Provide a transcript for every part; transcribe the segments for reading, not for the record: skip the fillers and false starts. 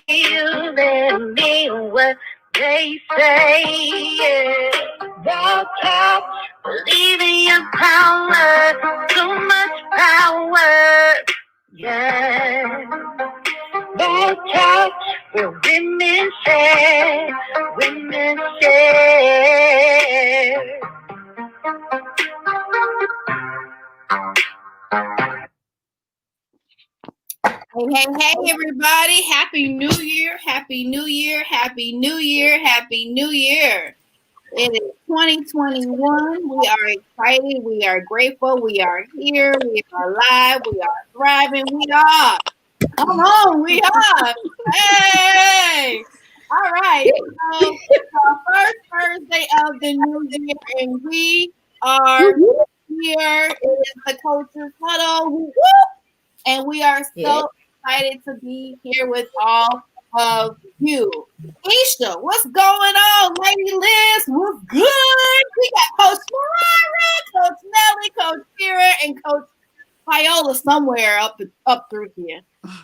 believe in me what they say. Yeah. Walk out, believe in your power, too much power. Yeah. Walk out where women say, women say. Hey, everybody. Happy New Year. Happy New Year. Happy New Year. Happy New Year. It is 2021. We are excited. We are grateful. We are here. We are alive. We are thriving. We are. Come on. We are. Hey. All right. So, first Thursday of the new year, and we are here. It is the Coaches Huddle. And we are so excited to be here with all of you. Isha, what's going on? Lady Liz, what's good? We got Coach Mariah, Coach Nelly, Coach Kira, and Coach Viola somewhere up through here.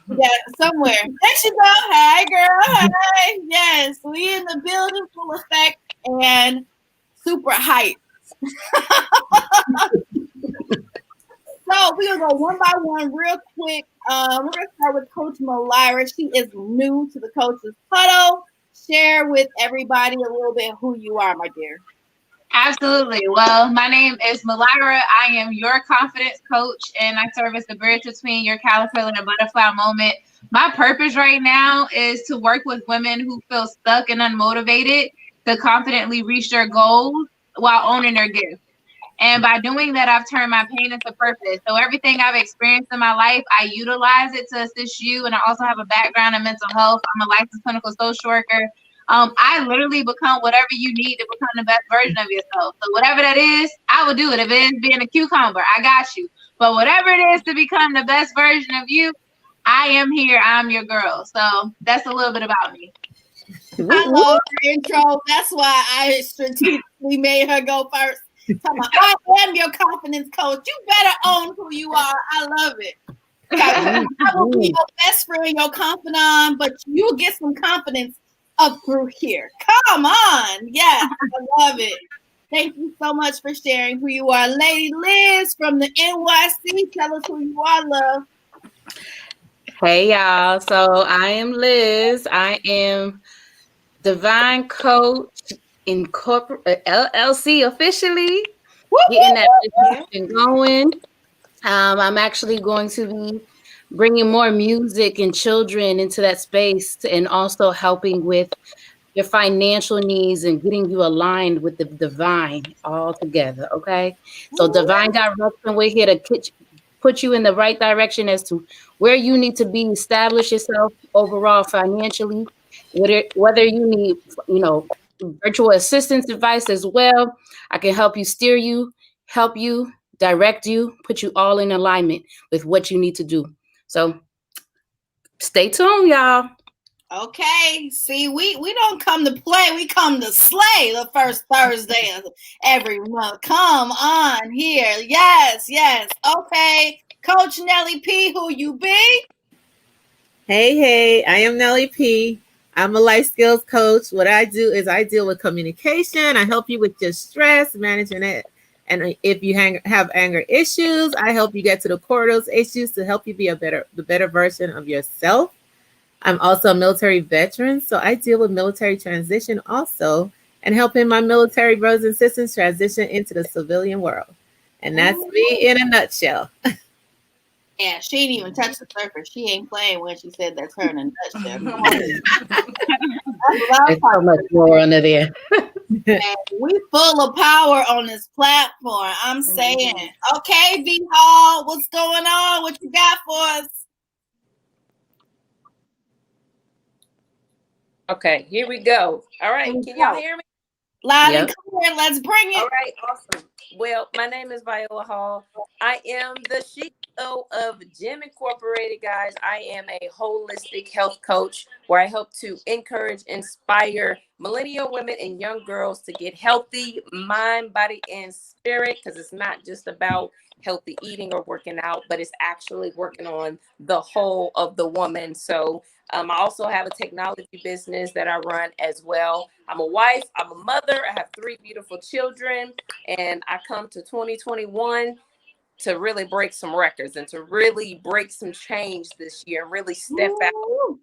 Yeah, somewhere. There she go. Hey, girl. Hey. Yes, we in the building, full effect and super hype. So we're gonna go one by one real quick. We're gonna start with Coach Malira. She is new to the Coaches Huddle. Share with everybody a little bit who you are, my dear. Absolutely. Well, my name is Malira. I am your confidence coach, and I serve as the bridge between your caterpillar and butterfly moment. My purpose right now is to work with women who feel stuck and unmotivated to confidently reach their goals while owning their gifts. And by doing that, I've turned my pain into purpose. So everything I've experienced in my life, I utilize it to assist you. And I also have a background in mental health. I'm a licensed clinical social worker. I literally become whatever you need to become the best version of yourself. So whatever that is, I will do it. If it is being a cucumber, I got you. But whatever it is to become the best version of you, I am here. I'm your girl. So that's a little bit about me. I love her intro. That's why I strategically made her go first. I am your confidence coach. You better own who you are. I love it. I will be your best friend, your confidant, but you'll get some confidence up through here. Come on. Yeah, I love it. Thank you so much for sharing who you are. Lady Liz from the NYC. Tell us who you are, love. Hey, y'all. So I am Liz. I am Divine Coach Incorporated LLC officially. Getting that business going. I'm actually going to be bringing more music and children into that space and also helping with your financial needs and getting you aligned with the divine all together. Okay. So divine direction, we're here to put you in the right direction as to where you need to be, establish yourself overall financially, whether you need, virtual assistance advice as well. I can help you steer you, help you, direct you, put you all in alignment with what you need to do. So stay tuned, y'all. Okay. See, we don't come to play. We come to slay the first Thursday of every month. Come on here. Yes. Okay. Coach Nelly P, who you be? Hey, I am Nelly P. I'm a life skills coach. What I do is I deal with communication. I help you with your stress, managing it. And if you have anger issues, I help you get to the core of those issues to help you be the better version of yourself. I'm also a military veteran, so I deal with military transition also and helping my military brothers and sisters transition into the civilian world. And that's me in a nutshell. Yeah, she didn't even touch the surface. She ain't playing when she said that's her in a nutshell. There's so much more under there. Man, we full of power on this platform. I'm saying. Okay, V Hall, what's going on? What you got for us? Okay, here we go. All right, can y'all hear me? Loud and clear. Let's bring it. All right, awesome. Well, my name is Viola Hall. I am the Sheik CEO of Gym Incorporated, guys. I am a holistic health coach where I help to encourage, inspire millennial women and young girls to get healthy mind, body, and spirit, because it's not just about healthy eating or working out, but it's actually working on the whole of the woman. So I also have a technology business that I run as well. I'm a wife, I'm a mother, I have 3 beautiful children, and I come to 2021 to really break some records and to really break some change this year and really step out,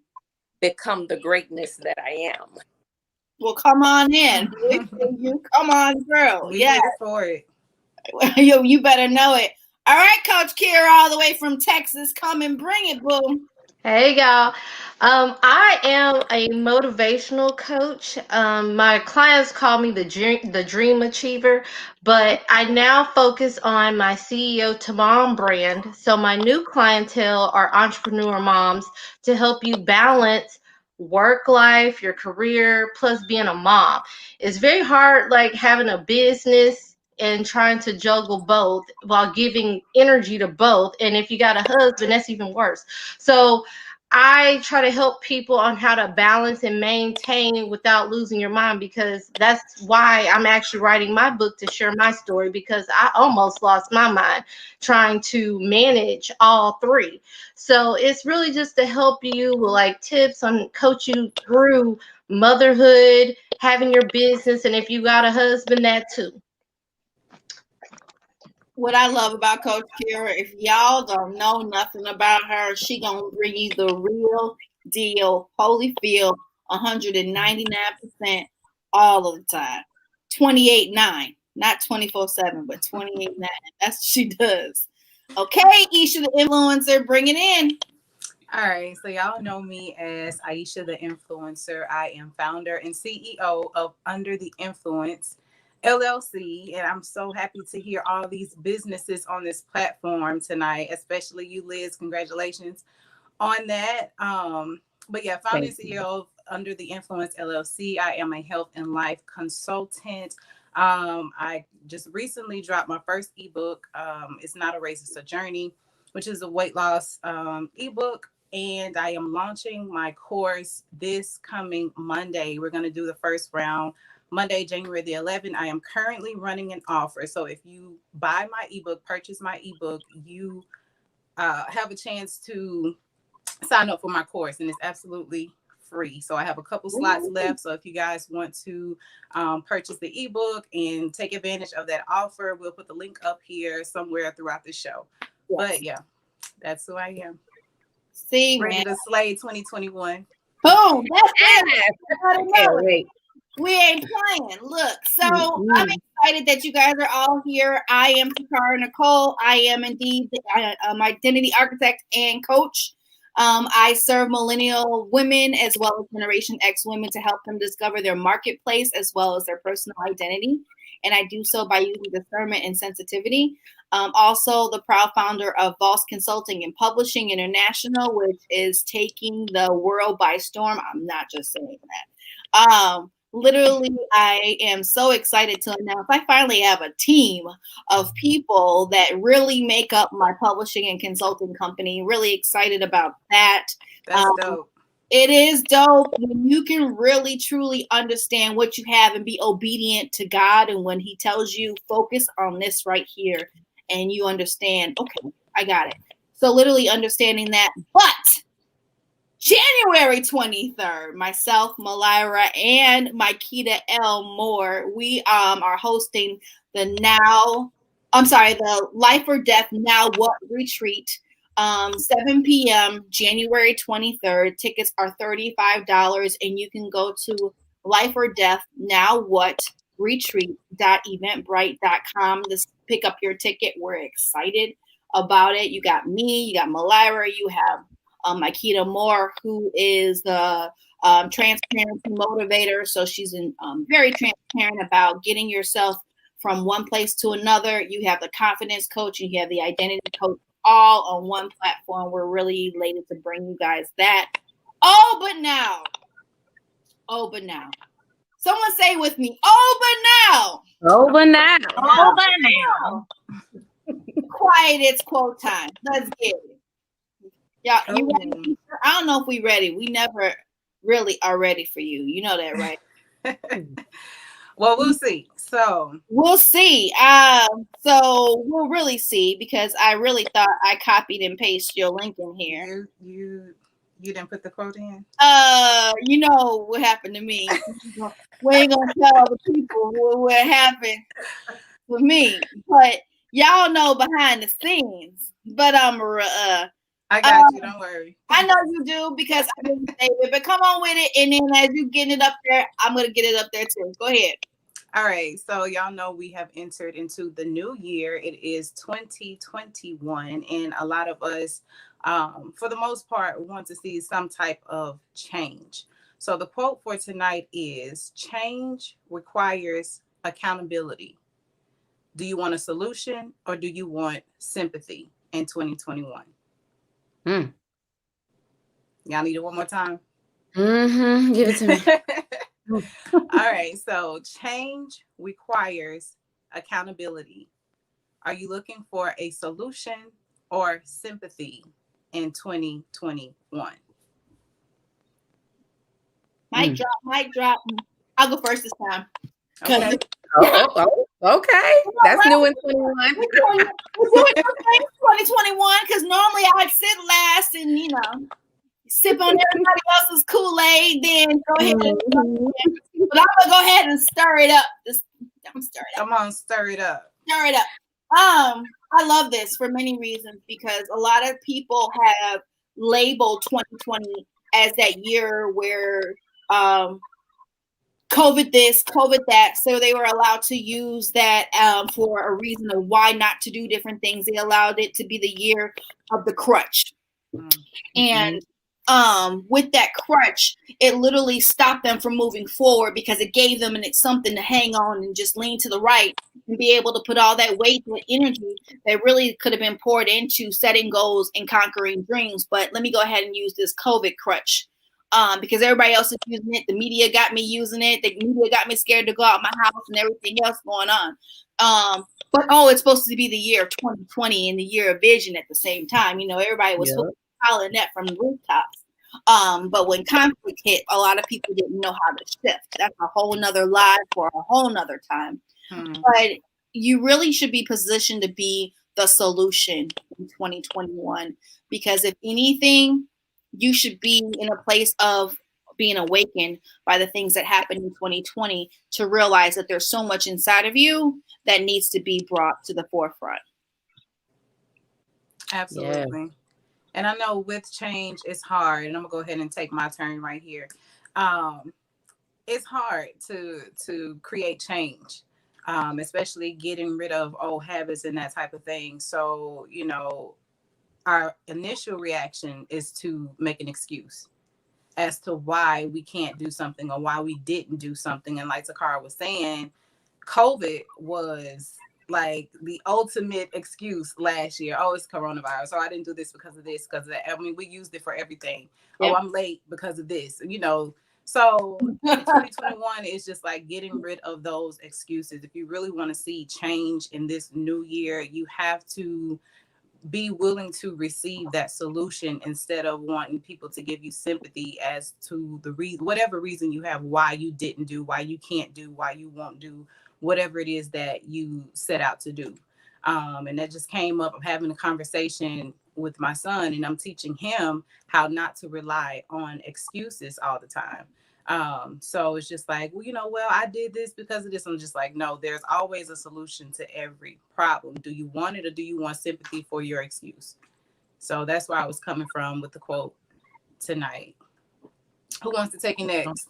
become the greatness that I am. Well, come on in. You come on through. We here for it. You better know it. All right, Coach Kira, all the way from Texas. Come and bring it, boom. Hey y'all. I am a motivational coach. My clients call me the dream achiever, but I now focus on my CEO to Mom brand. So my new clientele are entrepreneur moms to help you balance work life, your career, plus being a mom. It's very hard, like having a business and trying to juggle both while giving energy to both. And if you got a husband, that's even worse. So I try to help people on how to balance and maintain without losing your mind, because that's why I'm actually writing my book, to share my story, because I almost lost my mind trying to manage all 3. So it's really just to help you with like tips on coach you through motherhood, having your business, and if you got a husband, that too. What I love about Coach Kira, if y'all don't know nothing about her, she gonna bring you the real deal, Holyfield, 199% all of the time. 28.9, not 24/7, but 28.9. That's what she does. Okay, Isha the influencer, bring it in. All right, so y'all know me as Aisha the Influencer. I am founder and CEO of Under the Influence LLC, and I'm so happy to hear all these businesses on this platform tonight, especially you, Liz. Congratulations on that. But yeah, founder and CEO of Under the Influence LLC. I am a health and life consultant. I just recently dropped my first ebook. It's not a race, it's a journey, which is a weight loss ebook. And I am launching my course this coming Monday. We're going to do the first round Monday, January the 11th. I am currently running an offer. So if you buy my ebook, purchase my ebook, you have a chance to sign up for my course, and it's absolutely free. So I have a couple slots left. So if you guys want to purchase the ebook and take advantage of that offer, we'll put the link up here somewhere throughout the show. Yes. But yeah, that's who I am. See, ready to slay 2021. Boom. That's it. We ain't playing. Look, so I'm excited that you guys are all here. I am Takara Nicole. I am indeed an identity architect and coach. I serve millennial women as well as Generation X women to help them discover their marketplace as well as their personal identity. And I do so by using discernment and sensitivity. Also, the proud founder of Voss Consulting and Publishing International, which is taking the world by storm. I'm not just saying that. Literally, I am so excited to announce I finally have a team of people that really make up my publishing and consulting company. Really excited about that. That's dope. It is dope when you can really, truly understand what you have and be obedient to God. And when He tells you, focus on this right here, and you understand, okay, I got it. So literally understanding that. But January 23rd, myself, Malira, and Mikita L. Moore, we are hosting the Life or Death Now What retreat, 7 p.m., January 23rd. Tickets are $35, and you can go to Life or Death Now What retreat.eventbrite.com to pick up your ticket. We're excited about it. You got me, you got Malira, you have Mikita Moore, who is the transparency motivator. So she's very transparent about getting yourself from one place to another. You have the confidence coach and you have the identity coach all on one platform. We're really elated to bring you guys that. But now. Someone say with me, but now. But now. Quiet right, it's quote time. Let's get it. Yeah, you ready? I don't know if we ready. We never really are ready for you. You know that, right? Well, we'll see. So we'll see. So we'll really see, because I really thought I copied and pasted your link in here. You didn't put the quote in? You know what happened to me. We ain't gonna tell the people what happened with me, but y'all know behind the scenes. But I got you. Don't worry. I know you do, because I didn't say it. But come on with it, and then as you getting it up there, I'm gonna get it up there too. Go ahead. All right. So y'all know we have entered into the new year. It is 2021, and a lot of us, for the most part, want to see some type of change. So the quote for tonight is: change requires accountability. Do you want a solution, or do you want sympathy in 2021? Y'all need it one more time? Give it to me. All right. So change requires accountability. Are you looking for a solution or sympathy in 2021? Mic drop. I'll go first this time. Okay. Okay. That's new in 21. We're doing 2021, because normally I'd sit last and, sip on everybody else's Kool-Aid, then go ahead. But I'm gonna go ahead and stir it up. Come on, stir it up. Stir it up. I love this for many reasons, because a lot of people have labeled 2020 as that year where COVID this, COVID that. So they were allowed to use that for a reason of why not to do different things. They allowed it to be the year of the crutch. And with that crutch, it literally stopped them from moving forward, because it gave them something to hang on and just lean to the right and be able to put all that weight and energy that really could have been poured into setting goals and conquering dreams. But let me go ahead and use this COVID crutch. Because everybody else is using it. The media got me using it. The media got me scared to go out my house and everything else going on. But it's supposed to be the year of 2020 and the year of vision at the same time. Everybody was hollering that from the rooftops. But when conflict hit, a lot of people didn't know how to shift. That's a whole nother live for a whole nother time. But you really should be positioned to be the solution in 2021, because if anything, you should be in a place of being awakened by the things that happened in 2020 to realize that there's so much inside of you that needs to be brought to the forefront. Absolutely. Yeah. And I know with change, it's hard. And I'm going to go ahead and take my turn right here. It's hard to create change, especially getting rid of old habits and that type of thing. So, our initial reaction is to make an excuse as to why we can't do something or why we didn't do something. And like Takara was saying, COVID was like the ultimate excuse last year. Oh, it's coronavirus. Oh, I didn't do this because of this, because of that. I mean, we used it for everything. Yep. Oh, I'm late because of this, So 2021 is just like getting rid of those excuses. If you really want to see change in this new year, you have to be willing to receive that solution instead of wanting people to give you sympathy as to the whatever reason you have, why you didn't do, why you can't do, why you won't do whatever it is that you set out to do. And that just came up of having a conversation with my son, and I'm teaching him how not to rely on excuses all the time. So it's just like, well, I did this because of this. I'm just like, no, there's always a solution to every problem. Do you want it, or do you want sympathy for your excuse? So that's where I was coming from with the quote tonight. Who wants to take it next?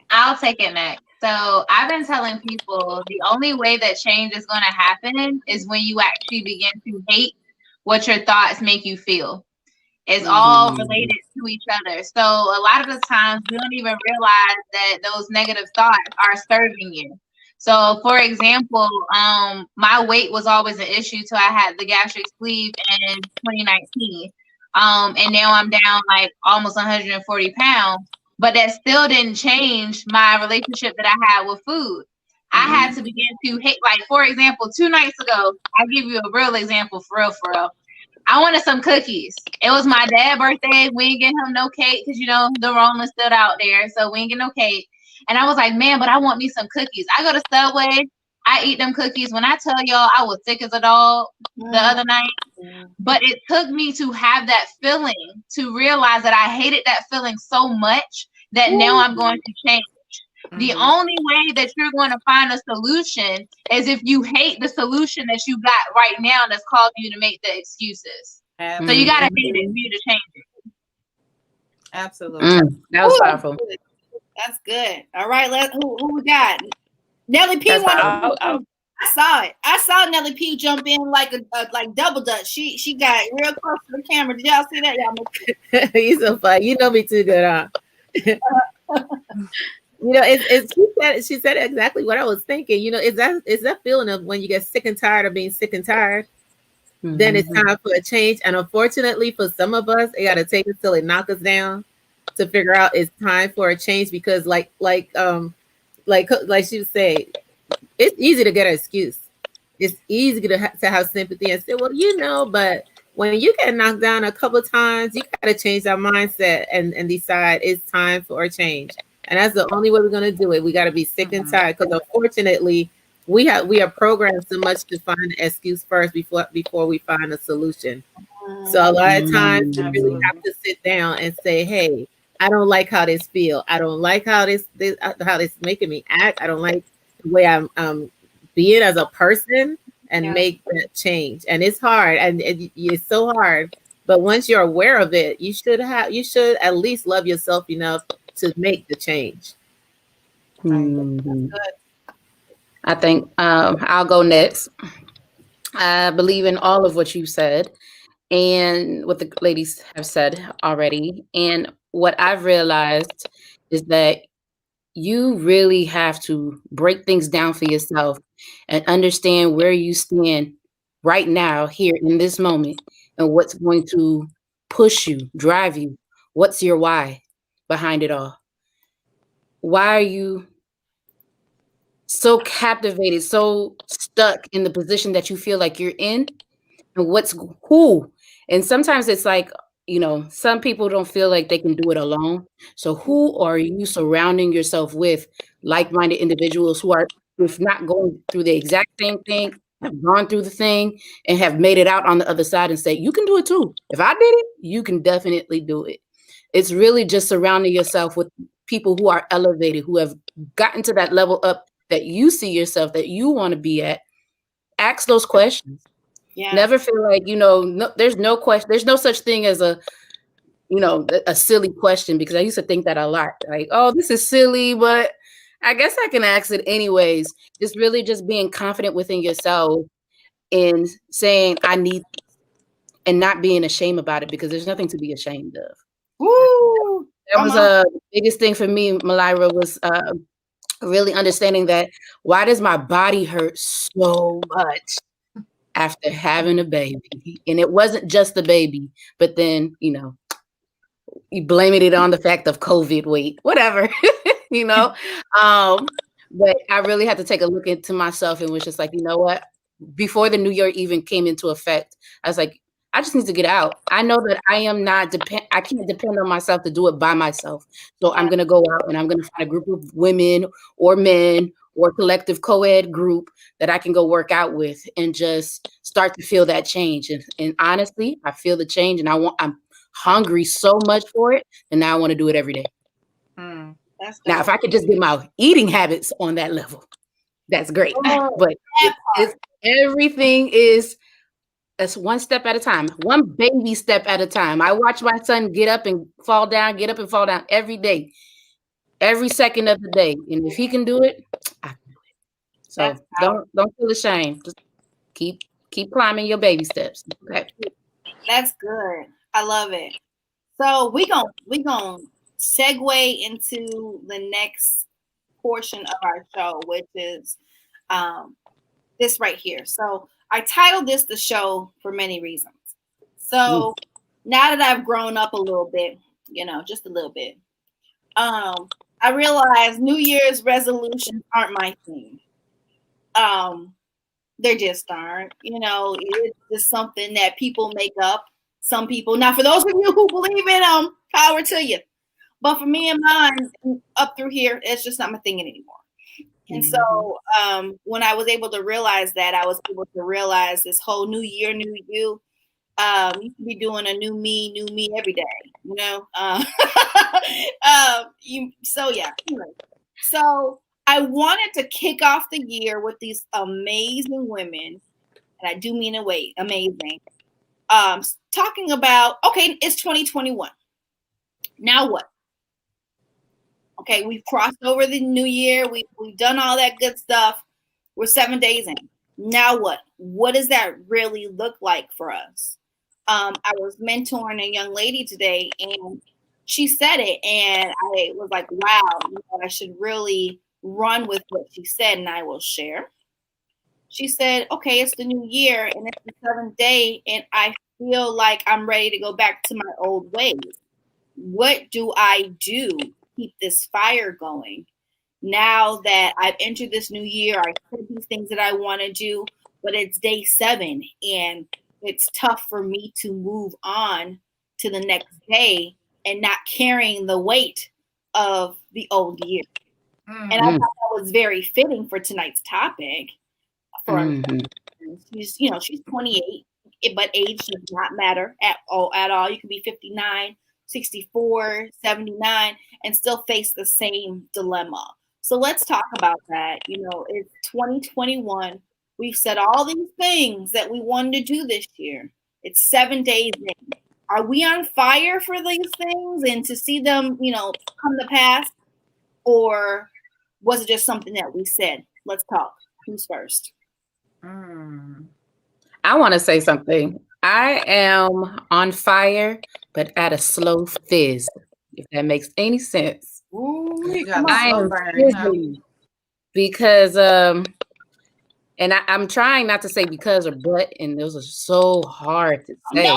I'll take it next. So I've been telling people the only way that change is going to happen is when you actually begin to hate what your thoughts make you feel. It's all related to each other. So a lot of the times we don't even realize that those negative thoughts are serving you. So for example, my weight was always an issue till I had the gastric sleeve in 2019. And now I'm down like almost 140 pounds, but that still didn't change my relationship that I had with food. I had to begin to hate. Like, for example, 2 nights ago, I'll give you a real example for real, for real. I wanted some cookies. It was my dad's birthday. We didn't get him no cake because, you know, the Rona stood out there. So we didn't get no cake. And I was like, man, but I want me some cookies. I go to Subway. I eat them cookies. When I tell y'all I was sick as a dog the other night, but it took me to have that feeling to realize that I hated that feeling so much that now I'm going to change. The only way that you're going to find a solution is if you hate the solution that you got right now that's causing you to make the excuses. So you got to hate it for you to change it. Absolutely. That was powerful. That's good. All right, who we got? Nelly P. I saw it. I saw Nelly P jump in like a like double dutch. She got real close to the camera. Did y'all see that? Y'all He's so funny. You know me too good, huh? You know, she said exactly what I was thinking. You know, is that feeling of when you get sick and tired of being sick and tired, then it's time for a change. And unfortunately, for some of us, it got to take us till it knocks us down to figure out it's time for a change. Because like she was saying, it's easy to get an excuse. It's easy to have sympathy and say, well, you know, but when you get knocked down a couple of times, you got to change our mindset and decide it's time for a change. And that's the only way we're going to do it. We got to be sick and tired, because unfortunately, we are programmed so much to find an excuse first before we find a solution. So a lot of times you really have to sit down and say, hey, I don't like how this feel. I don't like how this making me act. I don't like the way I'm being as a person, and make that change. And it's hard, and it's so hard. But once you're aware of it, you should at least love yourself enough to make the change. I think I'll go next. I believe in all of what you said and what the ladies have said already. And what I've realized is that you really have to break things down for yourself and understand where you stand right now, here in this moment, and what's going to push you, drive you. What's your why behind it all? Why are you so captivated, so stuck in the position that you feel like you're in? And who? And sometimes it's like, some people don't feel like they can do it alone. So who are you surrounding yourself with? Like-minded individuals who are, if not going through the exact same thing, have gone through the thing and have made it out on the other side and say, you can do it too. If I did it, you can definitely do it. It's really just surrounding yourself with people who are elevated, who have gotten to that level up that you see yourself, that you want to be at. Ask those questions. Yeah. Never feel like, there's no question. There's no such thing as a silly question, because I used to think that a lot. Like, oh, this is silly, but I guess I can ask it anyways. It's really just being confident within yourself and saying, I need this, and not being ashamed about it, because there's nothing to be ashamed of. Woo! That was the biggest thing for me, Malira, was really understanding that, why does my body hurt so much after having a baby? And it wasn't just the baby, but then, you blaming it on the fact of COVID, whatever, but I really had to take a look into myself and was just like, you know what, before the new year even came into effect, I was like, I just need to get out. I know that I can't depend on myself to do it by myself. So I'm going to go out and I'm going to find a group of women or men or collective co-ed group that I can go work out with and just start to feel that change. And honestly, I feel the change, and I'm hungry so much for it. And now I want to do it every day. Now, if I could just get my eating habits on that level, that's great. But everything is, that's one step at a time, one baby step at a time. I watch my son get up and fall down every day, every second of the day. And if he can do it, I can do it. So don't feel ashamed. Just keep climbing your baby steps. Okay. That's good. I love it. So we gonna segue into the next portion of our show, which is this right here. So I titled this the show for many reasons. So now that I've grown up a little bit, just a little bit, I realize New Year's resolutions aren't my thing. There just aren't. It's just something that people make up. Some people. Now, for those of you who believe in them, power to you. But for me and mine, up through here, it's just not my thing anymore. And so when I was able to realize that, I was able to realize this whole new year, new you. You can be doing a new me every day, so yeah. Anyway, so I wanted to kick off the year with these amazing women, and I do mean amazing. Talking about, okay, it's 2021. Now what? Okay, we've crossed over the new year. We've done all that good stuff. We're 7 days in. Now what? What does that really look like for us? I was mentoring a young lady today, and she said it, and I was like, wow, I should really run with what she said, and I will share. She said, okay, it's the new year, and it's the 7th day, and I feel like I'm ready to go back to my old ways. What do I do to keep this fire going? Now that I've entered this new year, I said these things that I want to do, but it's day 7, and it's tough for me to move on to the next day and not carrying the weight of the old year. And I thought that was very fitting for tonight's topic. She's 28, but age does not matter at all. You can be 59, 64, 79, and still face the same dilemma. So let's talk about that. It's 2021. We've said all these things that we wanted to do this year. It's 7 days in. Are we on fire for these things and to see them, come to pass? Or was it just something that we said? Let's talk. Who's first? I want to say something. I am on fire, but at a slow fizz, if that makes any sense. Ooh, I am fizzing because and I'm trying not to say because or but, and those are so hard to say.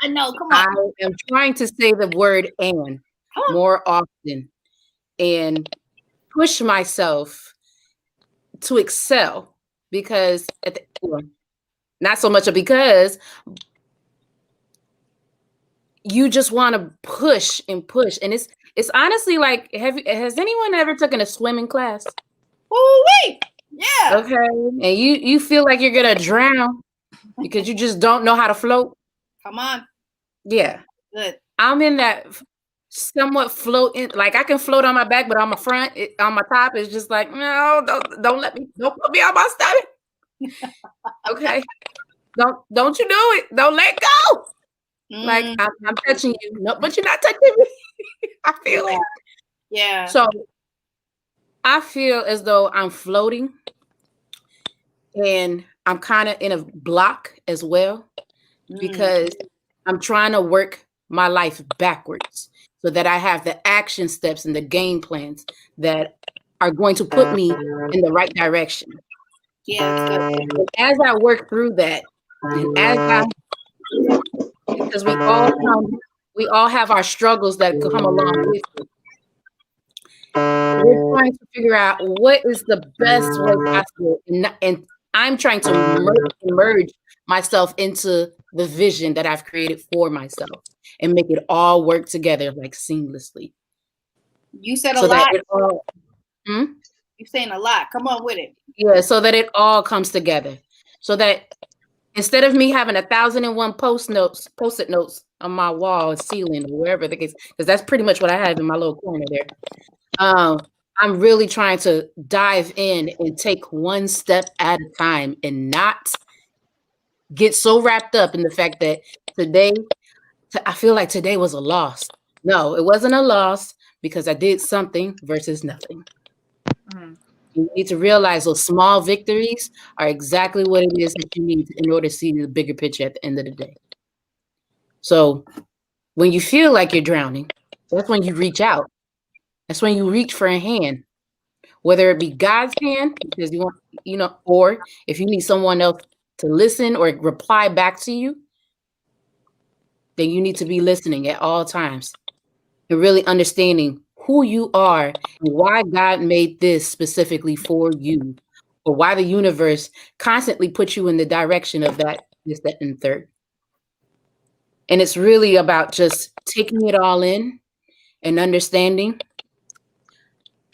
I know. Come on. I am trying to say the word "and" more often and push myself to excel because not so much a because you just want to push and push, and it's honestly like, has anyone ever taken a swimming class? Oh wait. Yeah. Okay. And you feel like you're gonna drown because you just don't know how to float. Come on. Yeah. Good. I'm in that somewhat floating, like I can float on my back, but on my front, on my top, it's just like, no, don't put me on my stomach. Okay. Don't you do it. Don't let go. Like I'm touching you. No, but you're not touching me. I feel it. Yeah. So I feel as though I'm floating and I'm kind of in a block as well because I'm trying to work my life backwards so that I have the action steps and the game plans that are going to put me in the right direction. Yeah. As I work through that, and because we all have our struggles that come along with it. We're trying to figure out what is the best way possible, and I'm trying to merge myself into the vision that I've created for myself and make it all work together like seamlessly. You said a lot. You're saying a lot. Come on with it. Yeah, so that it all comes together. So that instead of me having 1,001 post-it notes on my wall, ceiling, or wherever the case, because that's pretty much what I have in my little corner there. I'm really trying to dive in and take one step at a time and not get so wrapped up in the fact that I feel like today was a loss. No, it wasn't a loss because I did something versus nothing. You need to realize those small victories are exactly what it is that you need in order to see the bigger picture at the end of the day. So when you feel like you're drowning, that's when you reach out. That's when you reach for a hand, whether it be God's hand, because you want, or if you need someone else to listen or reply back to you, then you need to be listening at all times and really understanding who you are and why God made this specifically for you. or why the universe constantly puts you in the direction of that, this, that, and third. And it's really about just taking it all in and understanding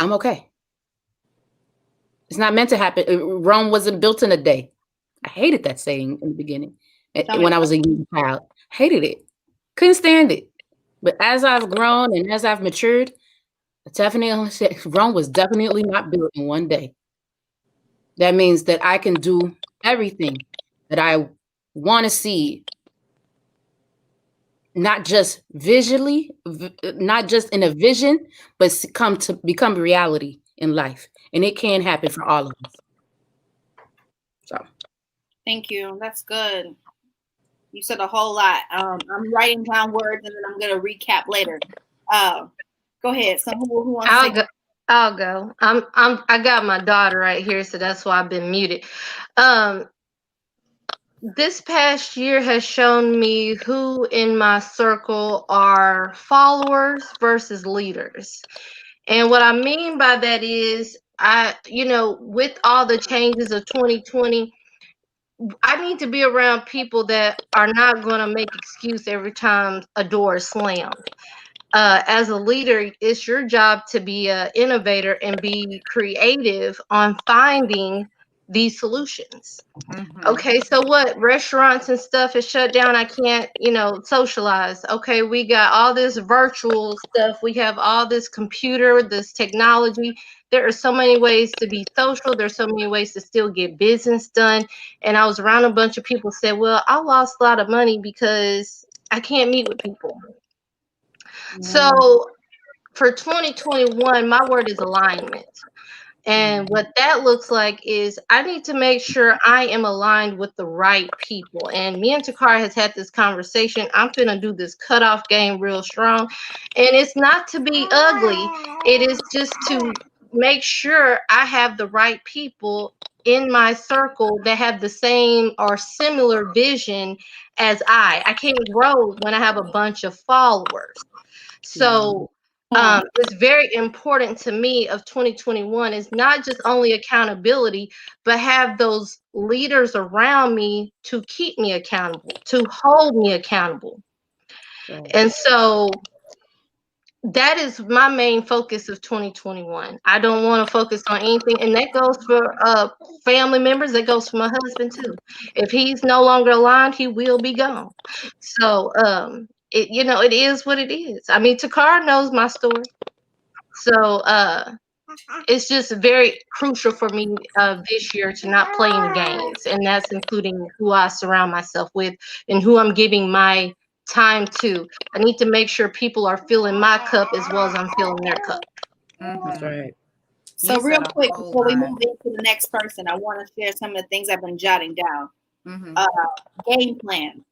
I'm okay. It's not meant to happen. Rome wasn't built in a day. I hated that saying in the beginning. When I was a young child, hated it. Couldn't stand it. But as I've grown and as I've matured, I definitely said Rome was definitely not built in one day. That means that I can do everything that I want to see, not just visually, not just in a vision, but come to become reality in life. And it can happen for all of us. So, thank you. That's good. You said a whole lot. I'm writing down words and then I'm gonna recap later. Go ahead. So who wants I'll to go. I'll go. I got my daughter right here, so that's why I've been muted. This past year has shown me who in my circle are followers versus leaders. And what I mean by that is with all the changes of 2020, I need to be around people that are not going to make excuse every time a door is slammed. As a leader, it's your job to be an innovator and be creative on finding these solutions. Okay, so what? Restaurants and stuff is shut down. I can't, socialize. Okay, we got all this virtual stuff. We have all this computer, this technology. There are so many ways to be social. There's so many ways to still get business done. And I was around a bunch of people said, well, I lost a lot of money because I can't meet with people. So for 2021, my word is alignment. And what that looks like is I need to make sure I am aligned with the right people. And me and Takara has had this conversation. I'm finna do this cutoff game real strong. And it's not to be ugly. It is just to make sure I have the right people in my circle that have the same or similar vision as I can't grow when I have a bunch of followers. So it's very important to me of 2021 is not just only accountability, but have those leaders around me to keep me accountable, to hold me accountable. Right. And so that is my main focus of 2021. I don't want to focus on anything, and that goes for family members. That goes for my husband too. If he's no longer aligned, he will be gone. So it is what it is. I mean, Takara knows my story. So it's just very crucial for me this year to not play any games, and that's including who I surround myself with and who I'm giving my time to. I need to make sure people are filling my cup as well as I'm filling their cup. That's right. So real quick, before we move into the next person, I want to share some of the things I've been jotting down. Game plan,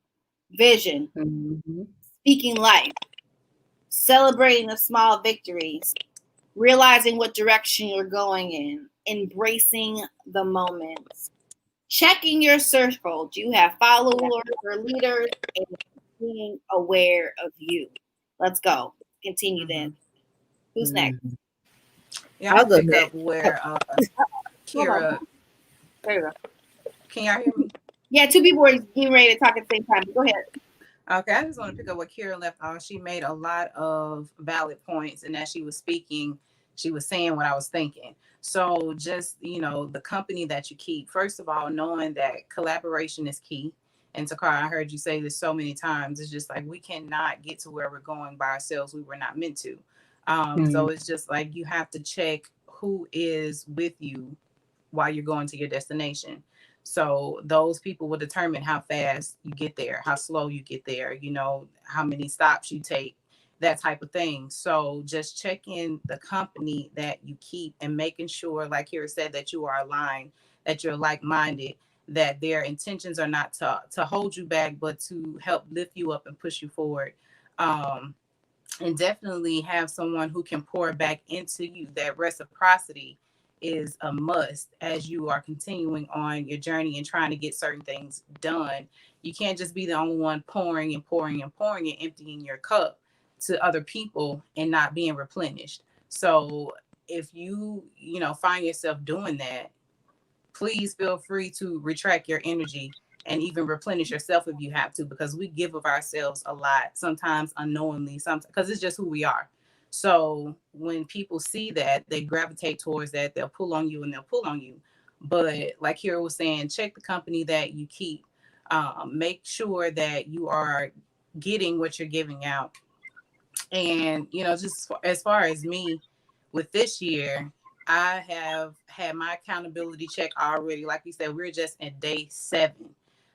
vision, speaking life, celebrating the small victories, realizing what direction you're going in, embracing the moments, checking your circle. Do you have followers or leaders? And being aware of you. Let's go. Continue then. Who's next? Yeah, I'll pick up where Kira. There you go. Can y'all hear me? Yeah, two people were getting ready to talk at the same time. Go ahead. Okay, I just want to pick up what Kira left off. She made a lot of valid points, and as she was speaking, she was saying what I was thinking. So just, the company that you keep, first of all, knowing that collaboration is key. And Takara, I heard you say this so many times. It's just like we cannot get to where we're going by ourselves. We were not meant to. So it's just like you have to check who is with you while you're going to your destination. So those people will determine how fast you get there, how slow you get there, how many stops you take, that type of thing. So just checking the company that you keep and making sure, like Kira said, that you are aligned, that you're like-minded, that their intentions are not to hold you back, but to help lift you up and push you forward. And definitely have someone who can pour back into you. That reciprocity is a must as you are continuing on your journey and trying to get certain things done. You can't just be the only one pouring and pouring and pouring and emptying your cup to other people and not being replenished. So if you find yourself doing that, please feel free to retract your energy and even replenish yourself if you have to, because we give of ourselves a lot, sometimes unknowingly, sometimes because it's just who we are. So when people see that, they gravitate towards that. They'll pull on you and they'll pull on you. But like Kira was saying, check the company that you keep. Make sure that you are getting what you're giving out. And, just as far as me with this year, I have had my accountability check already. Like you said, we're just at day 7.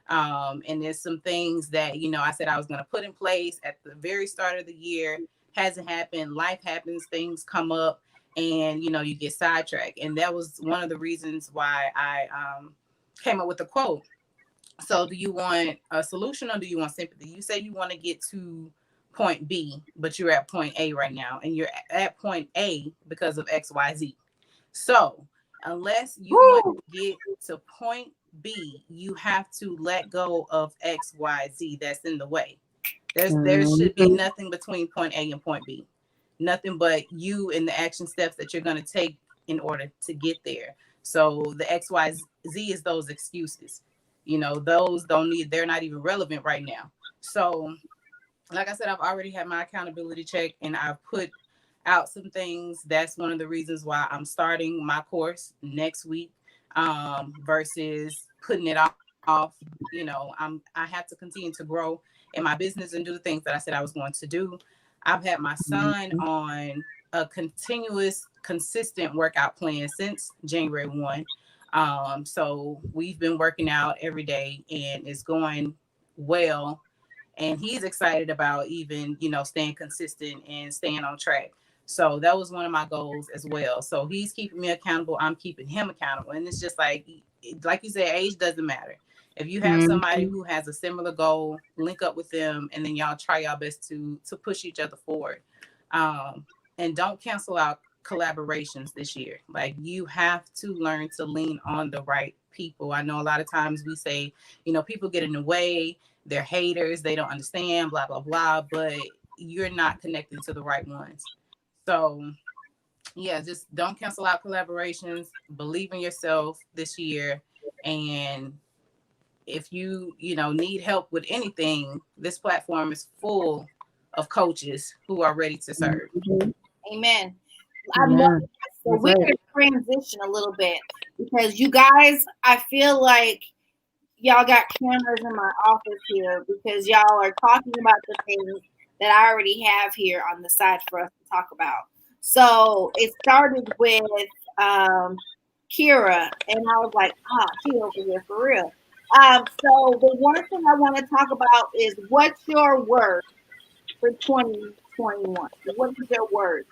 And there's some things that, I said I was going to put in place at the very start of the year. Hasn't happened. Life happens. Things come up and, you get sidetracked. And that was one of the reasons why I came up with the quote. So do you want a solution or do you want sympathy? You say you want to get to point B, but you're at point A right now, and you're at point A because of XYZ. So unless you want to get to point B, you have to let go of XYZ that's in the way. There should be nothing between point A and point B. Nothing but you and the action steps that you're going to take in order to get there. So the XYZ is those excuses. Those they're not even relevant right now. So like I said, I've already had my accountability check and I've put out some things. That's one of the reasons why I'm starting my course next week versus putting it off. I have to continue to grow in my business and do the things that I said I was going to do. I've had my son on a continuous, consistent workout plan since January 1. So we've been working out every day and it's going well. And he's excited about even, staying consistent and staying on track. So that was one of my goals as well. So he's keeping me accountable. I'm keeping him accountable. And it's just like you said, age doesn't matter. If you have somebody who has a similar goal, link up with them and then y'all try your best to push each other forward. And don't cancel out collaborations this year. Like you have to learn to lean on the right people. I know a lot of times we say, people get in the way, they're haters, they don't understand, blah, blah, blah, but you're not connecting to the right ones. So yeah, just don't cancel out collaborations, believe in yourself this year. And if you need help with anything, this platform is full of coaches who are ready to serve. Amen. I love it. So we can transition a little bit because you guys, I feel like y'all got cameras in my office here because y'all are talking about the things that I already have here on the side for us to talk about. So it started with Kira, and I was like, she over here for real. So the one thing I want to talk about is what's your word for 2021? What is your word?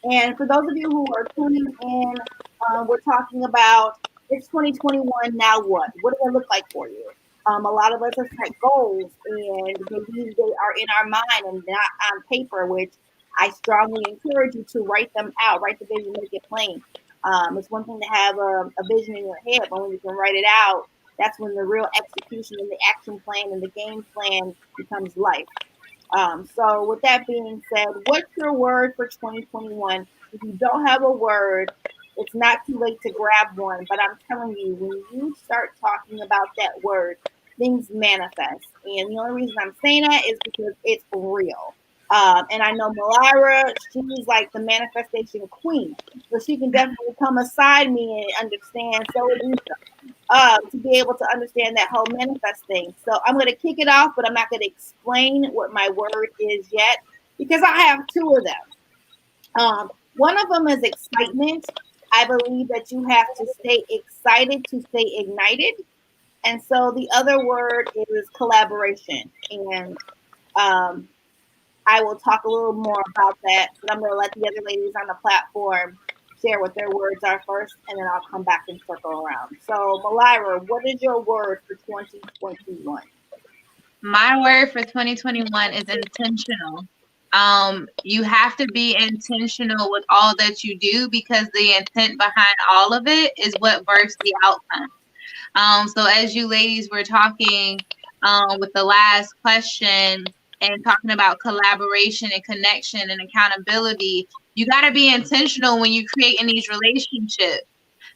And for those of you who are tuning in, we're talking about it's 2021. Now what? What does it look like for you? A lot of us have set goals, and maybe they are in our mind and not on paper, which I strongly encourage you to write them out. Write the vision, make it plain. It's one thing to have a vision in your head, but when you can write it out, that's when the real execution and the action plan and the game plan becomes life. So with that being said, what's your word for 2021? If you don't have a word, it's not too late to grab one, but I'm telling you, when you start talking about that word, things manifest. And the only reason I'm saying that is because it's real. And I know Malira, she's like the manifestation queen. So she can definitely come aside me and understand. So to be able to understand that whole manifest thing. So I'm going to kick it off, but I'm not going to explain what my word is yet because I have 2 of them. One of them is excitement. I believe that you have to stay excited to stay ignited. And so the other word is collaboration. And I will talk a little more about that, but I'm going to let the other ladies on the platform share what their words are first, and then I'll come back and circle around. So, Malira, what is your word for 2021? My word for 2021 is intentional. You have to be intentional with all that you do because the intent behind all of it is what births the outcome. So as you ladies were talking with the last question and talking about collaboration and connection and accountability, you got to be intentional when you create in these relationships.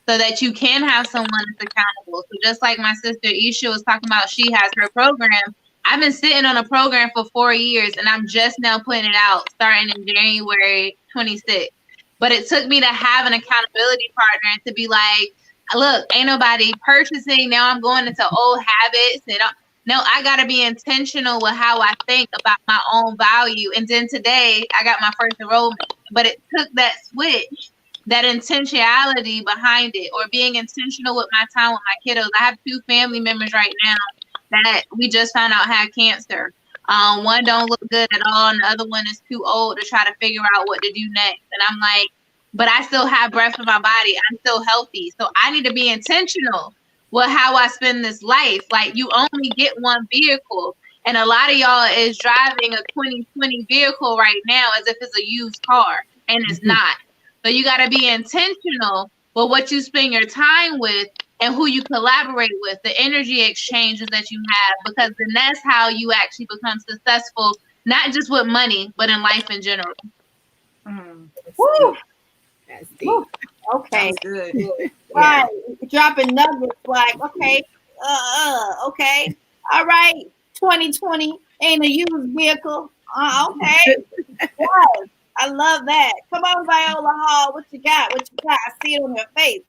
so that you can have someone that's accountable. So just like my sister Isha was talking about, she has her program. I've been sitting on a program for 4 years, and I'm just now putting it out starting in January 26th. But it took me to have an accountability partner and to be like, look, ain't nobody purchasing. Now I'm going into old habits. And no, I got to be intentional with how I think about my own value. And then today I got my first enrollment. But it took that switch, that intentionality behind it, or being intentional with my time with my kiddos. I have 2 family members right now that we just found out had cancer. One don't look good at all, and the other one is too old to try to figure out what to do next. And I'm like, but I still have breath in my body. I'm still healthy. So I need to be intentional with how I spend this life. Like, you only get one vehicle. And a lot of y'all is driving a 2020 vehicle right now as if it's a used car, and it's not. So you got to be intentional with what you spend your time with and who you collaborate with, the energy exchanges that you have, because then that's how you actually become successful, not just with money, but in life in general. Woo! That's deep. Okay. Sounds good. Right. Dropping nuggets like, okay, okay. All right. 2020 ain't a used vehicle. Okay. Yes. I love that. Come on, Viola Hall. What you got? What you got? I see it on your face.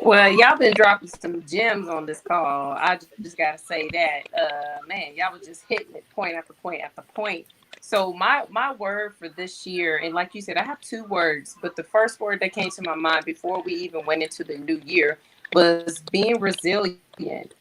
Well, y'all been dropping some gems on this call. I just gotta say that, man, y'all was just hitting it point after point after point. So my word for this year, and like you said, I have 2 words, but the first word that came to my mind before we even went into the new year was being resilient.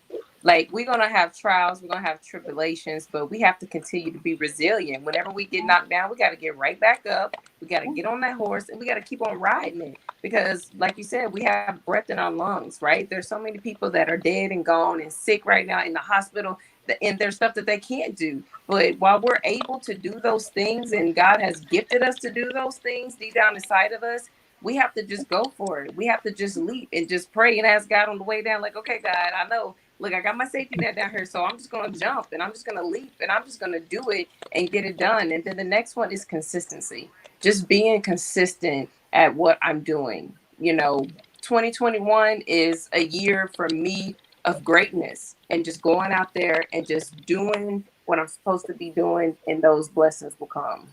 Like, we're gonna have trials, we're gonna have tribulations, but we have to continue to be resilient. Whenever we get knocked down, we got to get right back up. We got to get on that horse, and we got to keep on riding it. Because, like you said, we have breath in our lungs, right? There's so many people that are dead and gone and sick right now in the hospital, and there's stuff that they can't do. But while we're able to do those things, and God has gifted us to do those things deep down inside of us, we have to just go for it. We have to just leap and just pray and ask God on the way down, like, okay, God, I know, look, I got my safety net down here, so I'm just going to jump and I'm just going to leap and I'm just going to do it and get it done. And then the next one is consistency, just being consistent at what I'm doing. 2021 is a year for me of greatness and just going out there and just doing what I'm supposed to be doing, and those blessings will come.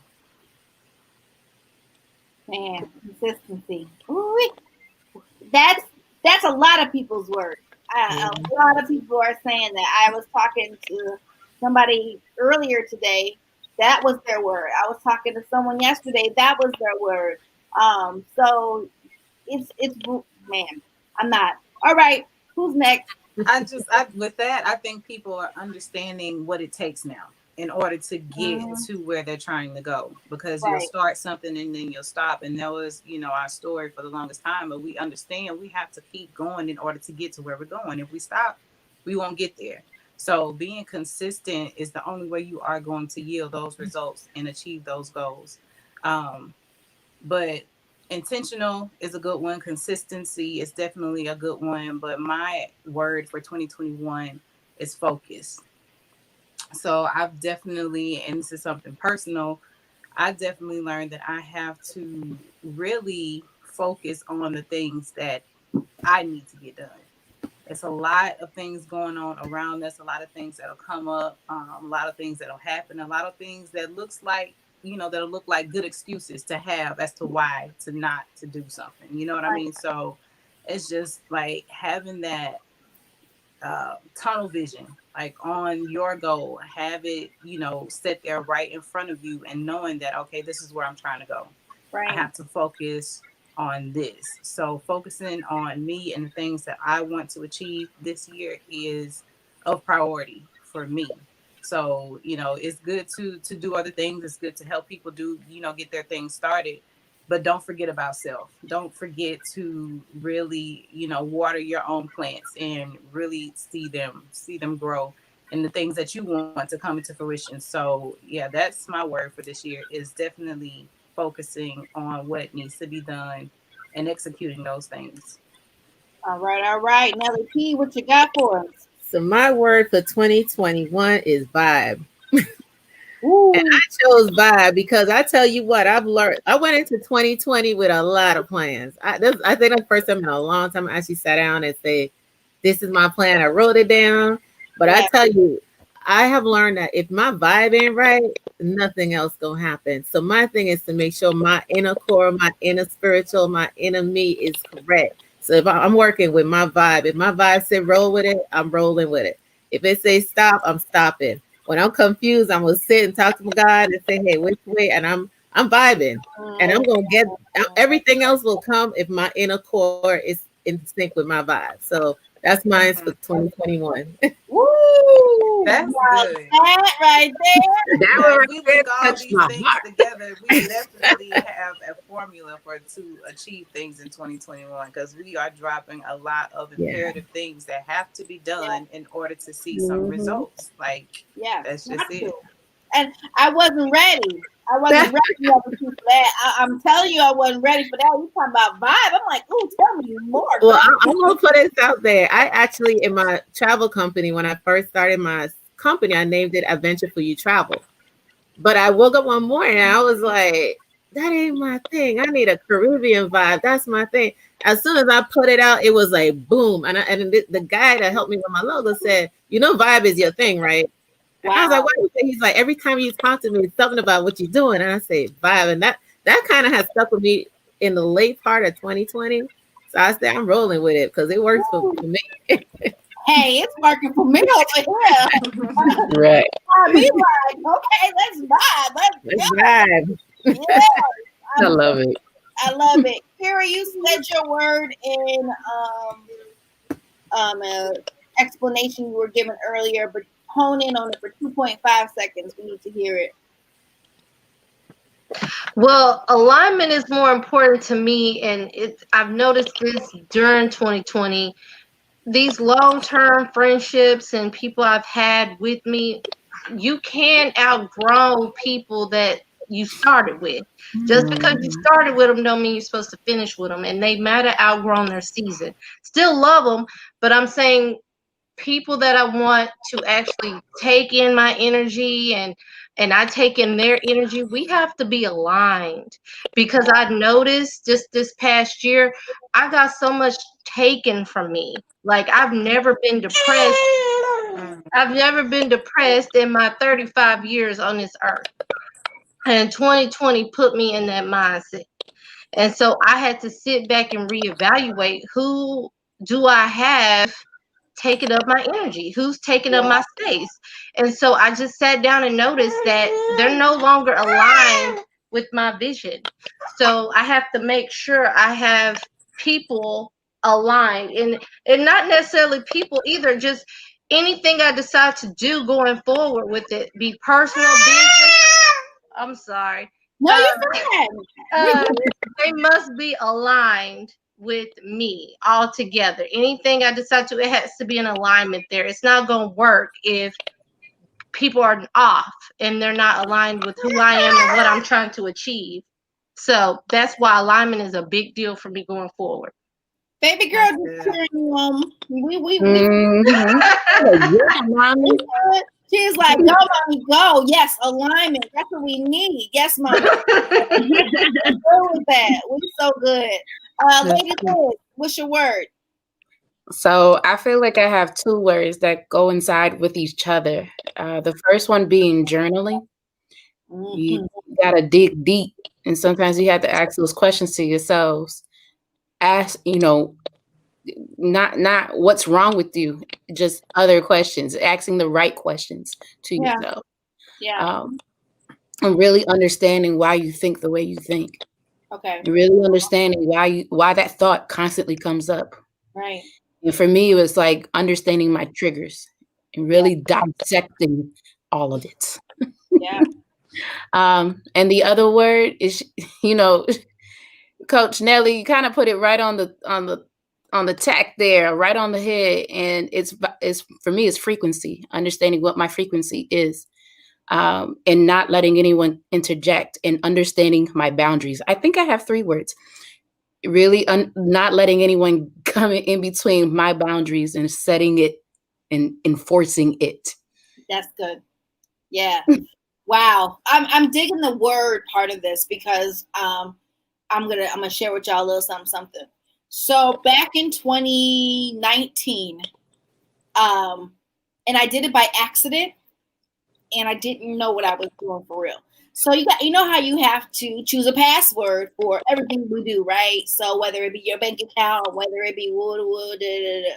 Man, consistency. Ooh, that's a lot of people's word. A lot of people are saying that. I was talking to somebody earlier today. That was their word. I was talking to someone yesterday. That was their word. So it's man. I'm not. All right. Who's next? With that, I think people are understanding what it takes now in order to get to where they're trying to go, because you'll start something and then you'll stop. And that was, our story for the longest time, but we understand we have to keep going in order to get to where we're going. If we stop, we won't get there. So being consistent is the only way you are going to yield those results and achieve those goals. But intentional is a good one. Consistency is definitely a good one. But my word for 2021 is focus. So I've definitely, and this is something personal, I definitely learned that I have to really focus on the things that I need to get done. It's a lot of things going on around us, a lot of things that'll come up, a lot of things that'll happen, a lot of things that that'll look like good excuses to have as to why not to do something. You know what I mean? So it's just like having that tunnel vision, like on your goal, have it, set there right in front of you, and knowing that, okay, this is where I'm trying to go. Right. I have to focus on this. So focusing on me and the things that I want to achieve this year is of priority for me. So, it's good to do other things. It's good to help people do, get their things started. But don't forget about self. Don't forget to really, water your own plants and really see them grow and the things that you want to come into fruition. So yeah, that's my word for this year, is definitely focusing on what needs to be done and executing those things. All right. Nelly P, what you got for us? So my word for 2021 is vibe. Ooh. And I chose vibe because I tell you what, I've learned. I went into 2020 with a lot of plans. I think that's the first time in a long time I actually sat down and say, "This is my plan." I wrote it down. But I Yeah. tell you, I have learned that if my vibe ain't right, nothing else gonna happen. So my thing is to make sure my inner core, my inner spiritual, my inner me is correct. So if I'm working with my vibe, if my vibe say roll with it, I'm rolling with it. If it say stop, I'm stopping. When I'm confused, I'm gonna sit and talk to my God and say, "Hey, which way?" And I'm vibing, and I'm gonna get everything else will come if my inner core is in sync with my vibe. So that's mine for 2021. Woo! That's Now good. that right there. That Now, one if right we there link all touched these my things heart. together, we definitely have a formula to achieve things in 2021 because we are dropping a lot of Yeah. imperative things that have to be done in order to see some Mhm. results. Like, Yeah. that's just it. And I wasn't ready. I wasn't ready for that. I'm telling you, I wasn't ready for that. You talking about vibe? I'm like, ooh, tell me more. Well, girl. I'm gonna put this out there. I actually, in my travel company, when I first started my company, I named it Adventure for You Travel. But I woke up one morning and I was like, that ain't my thing. I need a Caribbean vibe. That's my thing. As soon as I put it out, it was like boom. And the guy that helped me with my logo said, vibe is your thing, right? And I was like, Wow. what do you say? He's like, every time you talk to me, it's something about what you're doing. And I say, vibe. And that kind of has stuck with me in the late part of 2020. So I said, I'm rolling with it because it works for me. Hey, it's working for me over here. Right. I be like, okay, let's vibe. Let's Let's go. vibe. Yeah, I love it. I love it. Kira, you said your word in explanation you were given earlier, but hone in on it for 2.5 seconds. We need to hear it. Well, alignment is more important to me, and I've noticed this during 2020. These long-term friendships and people I've had with me, you can outgrow people that you started with. Just because you Mhm. started with them don't mean you're supposed to finish with them, and they might have outgrown their season. Still love them, but I'm saying people that I want to actually take in my energy and I take in their energy, we have to be aligned because I noticed just this past year, I got so much taken from me. Like I've never been depressed. I've never been depressed in my 35 years on this earth. And 2020 put me in that mindset. And so I had to sit back and reevaluate who do I have taking up my energy, who's taking up my space. And so I just sat down and noticed that they're no longer aligned with my vision. So I have to make sure I have people aligned and not necessarily people either, just anything I decide to do going forward with it, be personal, business. I'm sorry. No, Uh, you're fine. uh, they must be aligned with me all together. Anything I decide to, it has to be in alignment there. It's not going to work if people are off and they're not aligned with who I am and what I'm trying to achieve. So that's why alignment is a big deal for me going forward. Baby girl, That's just good. cheering you on. We Mhm. Yeah, mommy. good. She's like, go, mommy, go. Yes, alignment. That's what we need. Yes, mommy. Go with that. We so good. Lady Liz, what's your word? So I feel like I have two words that coincide with each other. The first one being journaling. You Mhm. gotta dig deep, and sometimes you have to ask those questions to yourselves. Ask, not what's wrong with you, just other questions, asking the right questions to Yeah, yourself. yeah. Um, and really understanding why you think the way you think, Okay, and really understanding why that thought constantly comes up. right. And for me, it was like understanding my triggers and really dissecting all of it. Yeah. And the other word is, you know, Coach Nelly, you kind of put it right on the tack there, right on the head. And it's for me, it's frequency, understanding what my frequency is, and not letting anyone interject, and understanding my boundaries. I think I have three words: really not letting anyone come in between my boundaries and setting it and enforcing it. That's good. Yeah. Wow. I'm digging the word part of this because I'm gonna share with y'all a little something. So back in 2019, and I did it by accident, and I didn't know what I was doing for real. So you know how you have to choose a password for everything we do, right? So whether it be your bank account, whether it be da.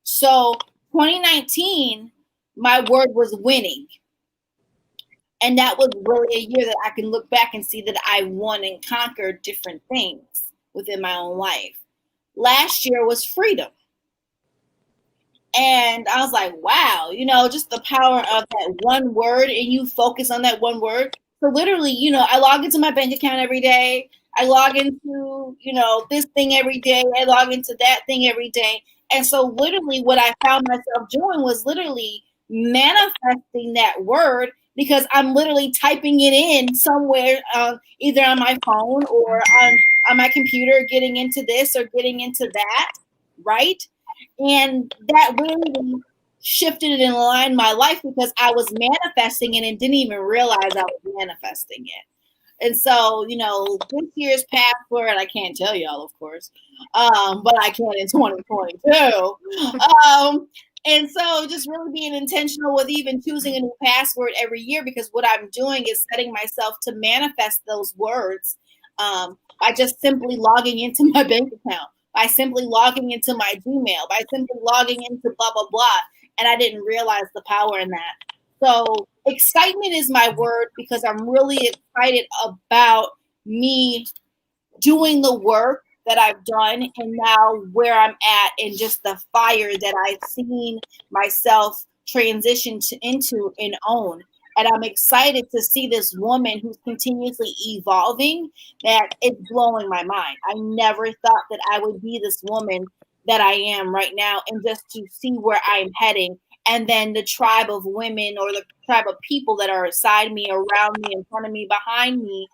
So 2019, my word was winning. And that was really a year that I can look back and see that I won and conquered different things within my own life. Last year was freedom. And I was like, wow, just the power of that one word, and you focus on that one word. So literally, I log into my bank account every day. I log into, this thing every day. I log into that thing every day. And so literally what I found myself doing was literally manifesting that word, because I'm literally typing it in somewhere, either on my phone or on my computer, getting into this or getting into that, right? And that really shifted and aligned my life because I was manifesting it and didn't even realize I was manifesting it. And so, this year's password, I can't tell y'all, of course, but I can in 2022. And so just really being intentional with even choosing a new password every year, because what I'm doing is setting myself to manifest those words by just simply logging into my bank account, by simply logging into my Gmail, by simply logging into blah, blah, blah. And I didn't realize the power in that. So excitement is my word, because I'm really excited about me doing the work that I've done and now where I'm at, and just the fire that I've seen myself transition into and own. And I'm excited to see this woman who's continuously evolving, that it's blowing my mind. I never thought that I would be this woman that I am right now, and just to see where I'm heading. And then the tribe of women, or the tribe of people that are beside me, around me, in front of me, behind me,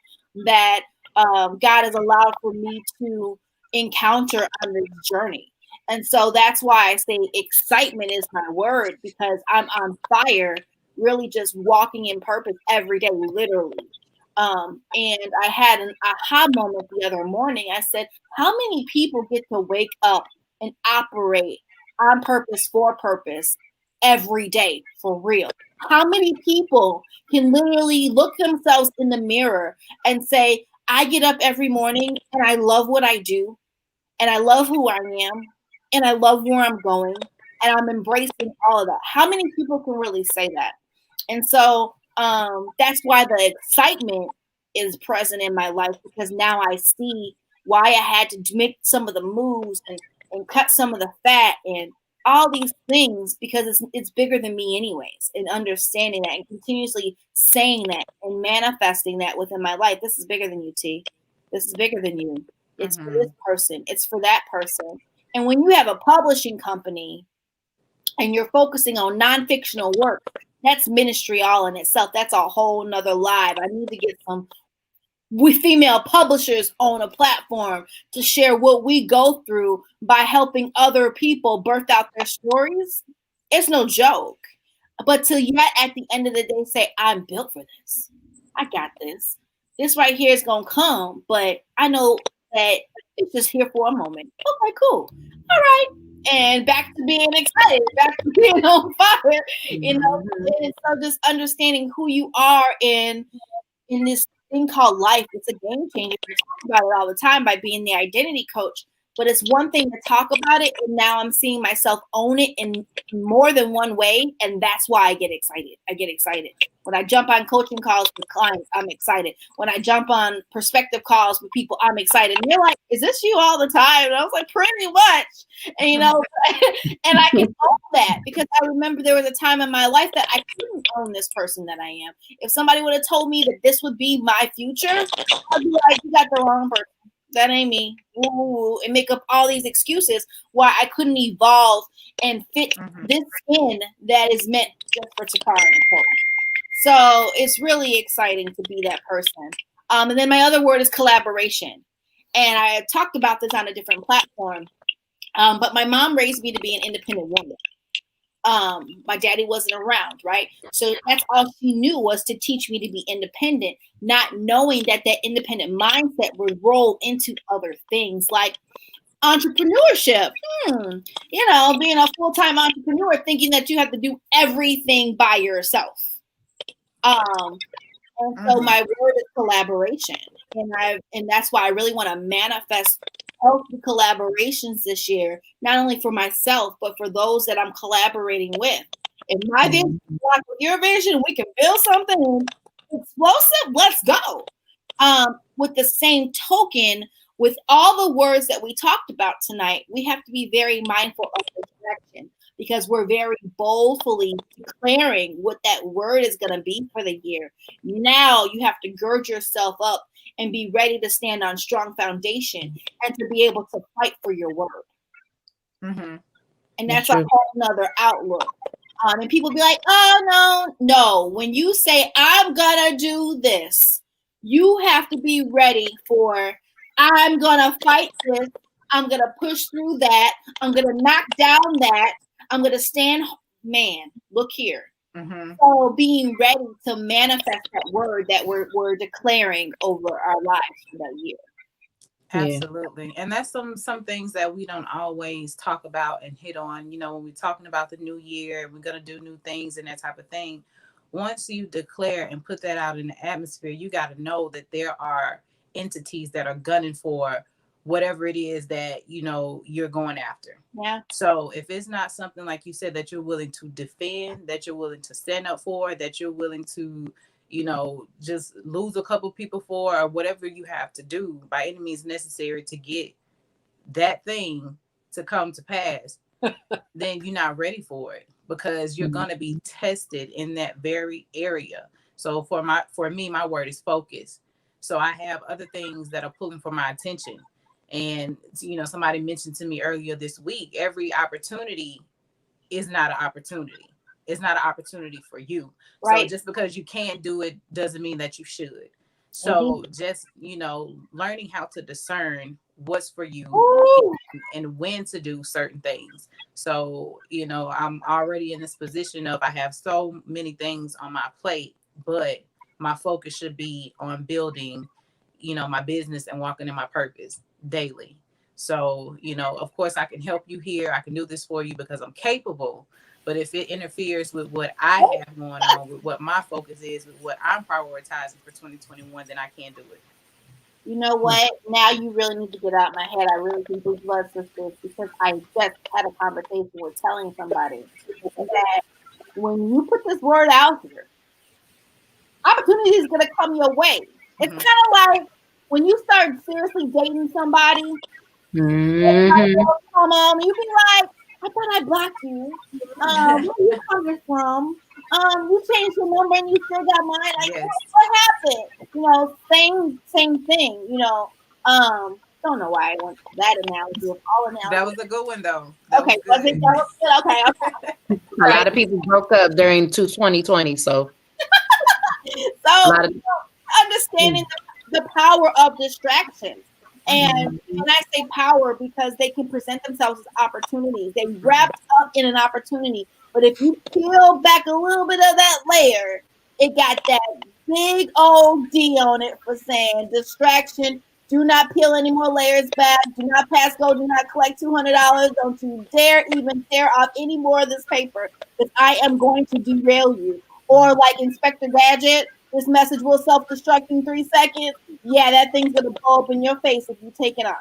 that God has allowed for me to encounter on this journey. And so that's why I say excitement is my word, because I'm on fire, really just walking in purpose every day, literally. And I had an aha moment the other morning. I said, how many people get to wake up and operate on purpose, for purpose, every day, for real? How many people can literally look themselves in the mirror and say, I get up every morning and I love what I do, and I love who I am, and I love where I'm going, and I'm embracing all of that? How many people can really say that? And so that's why the excitement is present in my life, because now I see why I had to make some of the moves and cut some of the fat and all these things, because it's bigger than me anyways, and understanding that and continuously saying that and manifesting that within my life. This is bigger than you, T. This is bigger than you. It's for this person. It's for that person. And when you have a publishing company and you're focusing on non-fictional work, that's ministry all in itself. That's a whole nother live. I need to get some female publishers on a platform to share what we go through by helping other people birth out their stories. It's no joke. But to yet at the end of the day say, I'm built for this. I got this. This right here is going to come, but I know that it's just here for a moment. Okay, cool. All right. And back to being excited, back to being on fire, And so just understanding who you are in this thing called life. It's a game changer. We talk about it all the time by being the identity coach. But it's one thing to talk about it, and now I'm seeing myself own it in more than one way, and that's why I get excited. I get excited. When I jump on coaching calls with clients, I'm excited. When I jump on perspective calls with people, I'm excited. And they're like, is this you all the time? And I was like, pretty much. And, and I can own that, because I remember there was a time in my life that I couldn't own this person that I am. If somebody would have told me that this would be my future, I'd be like, you got the wrong person. That ain't me. Ooh, and make up all these excuses why I couldn't evolve and fit this skin that is meant just for Takara and Cole. So it's really exciting to be that person. And then my other word is collaboration. And I talked about this on a different platform. But my mom raised me to be an independent woman. My daddy wasn't around, right? So that's all she knew was to teach me to be independent, not knowing that independent mindset would roll into other things like entrepreneurship. Being a full-time entrepreneur, thinking that you have to do everything by yourself. And so my word is collaboration, and that's why I really want to manifest healthy collaborations this year, not only for myself but for those that I'm collaborating with. If my vision is like with your vision, we can build something explosive. Let's go. With the same token, with all the words that we talked about tonight, we have to be very mindful of the direction, because we're very boldly declaring what that word is going to be for the year. Now you have to gird yourself up and be ready to stand on strong foundation and to be able to fight for your word. Mm-hmm. And that's a whole nother outlook. And people be like, oh, no. When you say, I'm going to do this, you have to be ready for, I'm going to fight this. I'm going to push through that. I'm going to knock down that. I'm going to stand, man, look here. Mm-hmm. So being ready to manifest that word that we're declaring over our lives for that year. Absolutely. And that's some things that we don't always talk about and hit on, when we're talking about the new year, we're going to do new things and that type of thing. Once you declare and put that out in the atmosphere, you got to know that there are entities that are gunning for whatever it is that, you're going after. Yeah. So if it's not something, like you said, that you're willing to defend, that you're willing to stand up for, that you're willing to, just lose a couple people for, or whatever you have to do by any means necessary to get that thing to come to pass, then you're not ready for it, because you're going to be tested in that very area. So for me, my word is focus. So I have other things that are pulling for my attention. And, somebody mentioned to me earlier this week, every opportunity is not an opportunity. It's not an opportunity for you. Right. So just because you can't do it doesn't mean that you should. So just, learning how to discern what's for you and when to do certain things. So, I'm already in this position of, I have so many things on my plate, but my focus should be on building, my business and walking in my purpose daily. So, of course I can help you here. I can do this for you because I'm capable. But if it interferes with what I have going on, with what my focus is, with what I'm prioritizing for 2021, then I can't do it. You know what? Now you really need to get out of my head. I really think these blood sisters, because I just had a conversation with telling somebody that when you put this word out here, opportunity is going to come your way. It's kind of like when you start seriously dating somebody, come on, you be like, I thought I blocked you. Where you coming from? You changed your number and you still got mine. Like, what happened? Same thing. Don't know why I went to that analogy of all analogies. That was a good one, though. Okay, was it good? Okay. A lot of people broke up during 2020, so. Understanding the power of distractions. And when I say power, because they can present themselves as opportunities. They wrapped up in an opportunity. But if you peel back a little bit of that layer, it got that big old D on it for saying distraction. Do not peel any more layers back. Do not pass go. Do not collect $200. Don't you dare even tear off any more of this paper, because I am going to derail you. Or like Inspector Gadget, this message will self-destruct in 3 seconds. Yeah, that thing's going to blow up in your face if you take it on.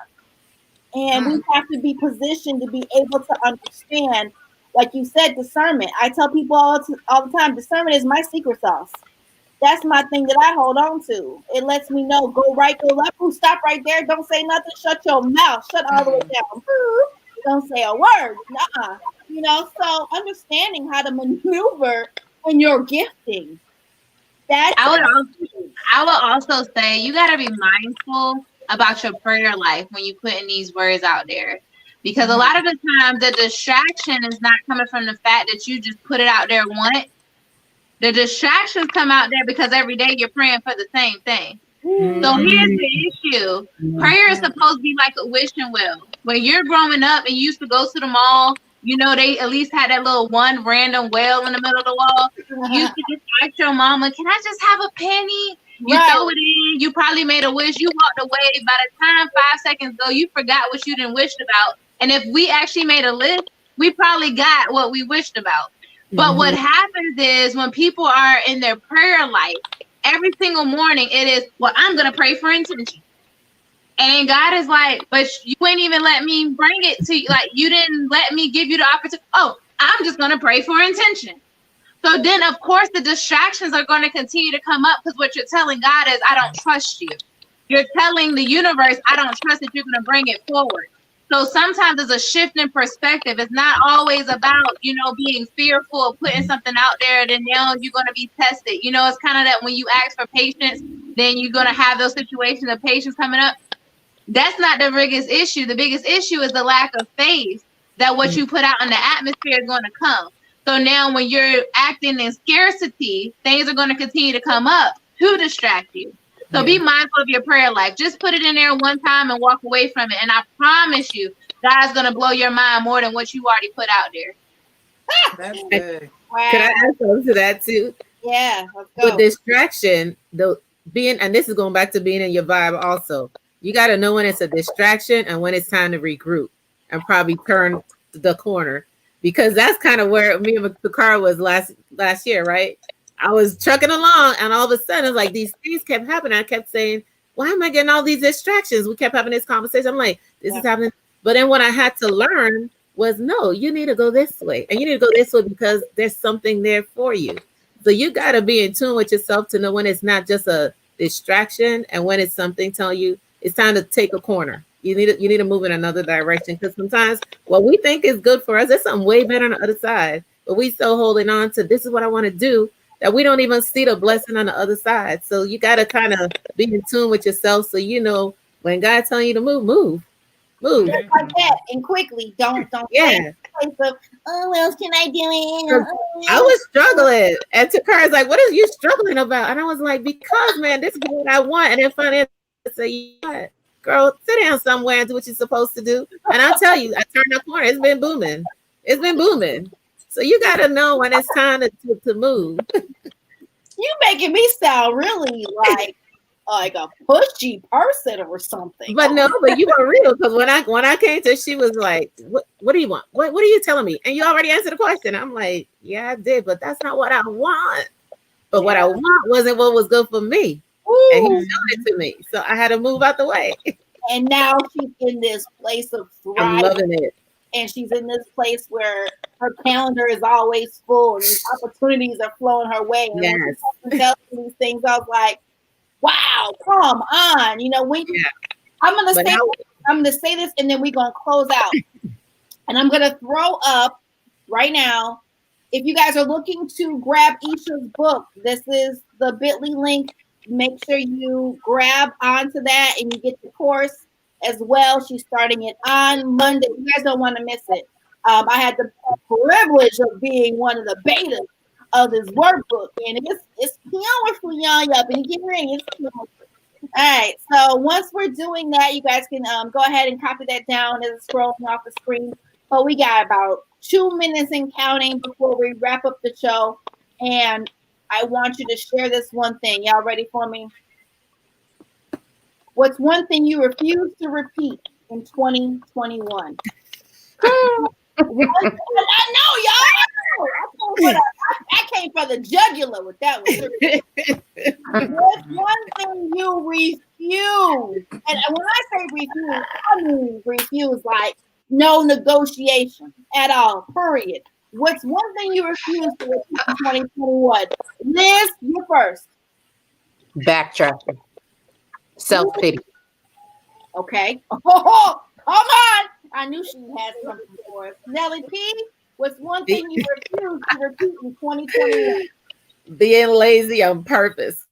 And we have to be positioned to be able to understand, like you said, discernment. I tell people all the time, discernment is my secret sauce. That's my thing that I hold on to. It lets me know, go right, go left. Ooh, stop right there. Don't say nothing. Shut your mouth. Shut all the way down. Don't say a word. So understanding how to maneuver in your gifting. I would also say you got to be mindful about your prayer life when you putting these words out there, because a lot of the time the distraction is not coming from the fact that you just put it out there once. The distractions come out there because every day you're praying for the same thing. So here's the issue. Prayer is supposed to be like a wishing well. When you're growing up and you used to go to the mall, you know, they at least had that little one random well in the middle of the wall. You could just ask your mama, can I just have a penny? You throw it in, you probably made a wish, you walked away. By the time 5 seconds go, you forgot what you didn't wish about. And if we actually made a list, we probably got what we wished about. But what happens is when people are in their prayer life, every single morning it is, well, I'm going to pray for intention. And God is like, but you ain't even let me bring it to you. Like, you didn't let me give you the opportunity. Oh, I'm just going to pray for intention. So then, of course, the distractions are going to continue to come up because what you're telling God is, I don't trust you. You're telling the universe, I don't trust that you're going to bring it forward. So sometimes it's a shift in perspective. It's not always about, you know, being fearful of putting something out there, then now you're going to be tested. You know, it's kind of that when you ask for patience, then you're going to have those situations of patience coming up. That's not the biggest issue. The biggest issue is the lack of faith that what you put out in the atmosphere is going to come. So now when you're acting in scarcity, things are going to continue to come up to distract you. So be mindful of your prayer life. Just put it in there one time and walk away from it. And I promise you, God's going to blow your mind more than what you already put out there. That's good. Wow. Can I add something to that too? Yeah, let's go. With distraction, and this is going back to being in your vibe also. You got to know when it's a distraction and when it's time to regroup and probably turn the corner, because that's kind of where me and the car was last year, right? I was trucking along and all of a sudden it's like these things kept happening. I kept saying, why am I getting all these distractions? We kept having this conversation. I'm like, this is happening. But then what I had to learn was, no, you need to go this way. And you need to go this way because there's something there for you. So you got to be in tune with yourself to know when it's not just a distraction and when it's something telling you it's time to take a corner. You need to move in another direction, because sometimes what we think is good for us, there's something way better on the other side. But we still holding on to this is what I want to do, that we don't even see the blessing on the other side. So you got to kind of be in tune with yourself, so you know when God's telling you to move. Just like that, and quickly. Don't Yeah. place of, oh, what else can I do it? I was struggling, and Takara's like, "What are you struggling about?" And I was like, "Because, man, this is what I want." And then finally, I say, "You know what, girl, sit down somewhere and do what you're supposed to do." And I'll tell you, I turned the corner. It's been booming. It's been booming. So you got to know when it's time to move. You making me sound really like a pushy person or something. But no, but you were real, because when I came to her, she was like, what do you want? What are you telling me? And you already answered the question. I'm like, yeah, I did, but that's not what I want. But what I want wasn't what was good for me. Ooh. And he showed it to me. So I had to move out the way. And now she's in this place of thriving. I'm loving it. And she's in this place where her calendar is always full and these opportunities are flowing her way. And when she tells me these things, I was like, wow, come on. You know, I'm gonna say this and then we're gonna close out. And I'm gonna throw up right now. If you guys are looking to grab Isha's book, this is the bit.ly link. Make sure you grab onto that and you get the course as well. She's starting it on Monday. You guys don't want to miss it. I had the privilege of being one of the betas of this workbook, and it's for y'all. Y'all been getting ready. All right. So once we're doing that, you guys can go ahead and copy that down as it's scrolling off the screen. But we got about 2 minutes and counting before we wrap up the show, and I want you to share this one thing. Y'all ready for me? What's one thing you refuse to repeat in 2021? I know, y'all. I came for the jugular with that one. What's one thing you refuse? And when I say refuse, I mean refuse like no negotiation at all, period. What's one thing you refuse to repeat in 2021? Liz, you first. Backtracking. Self-pity. Okay. Oh, come on. I knew she had something for us. Nelly P, what's one thing you refuse to repeat in 2021? Being lazy on purpose.